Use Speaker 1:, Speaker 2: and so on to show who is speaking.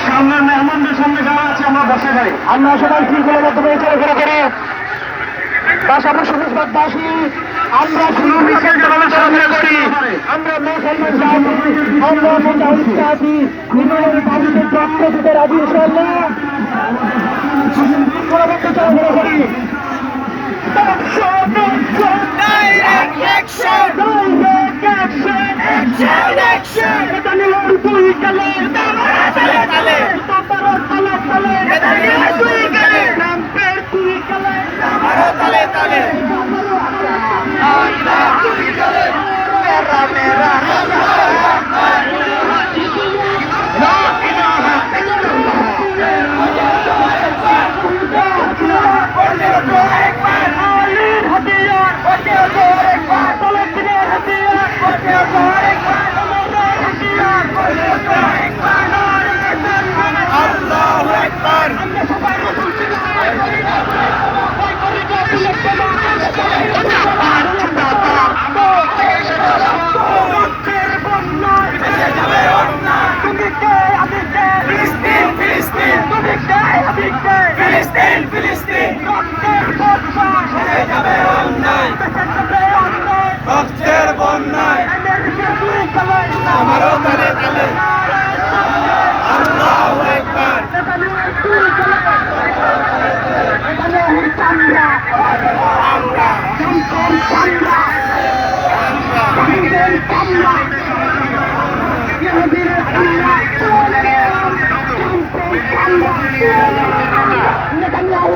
Speaker 1: সামনে মেহমানদের সামনে যারা আছে আমরা বসে যাই, আমরা সবাই শৃঙ্খলাবদ্ধ হয়ে চলাফেরা করি। পাশাপাশি সুবিধাবাসী আমরা শুরু মিছিল যেভাবে চলাফেরা করি, আমরা মুসলমান জাতি, আমরা মুজাহিদ জাতি, ইমানের বাড়িতে পক্ষ থেকে রাজি ইনশাআল্লাহ শৃঙ্খলাবদ্ধ চলাফেরা করি। Direct action! Direct action! Action! Action! Netanyahu tui kale! Tale tale! Taparo tale tale! Netanyahu tui kale! Namper tui kale! Taparo tale tale! Allah tui kale! Mera mera! La ilaha illallah! Netanyahu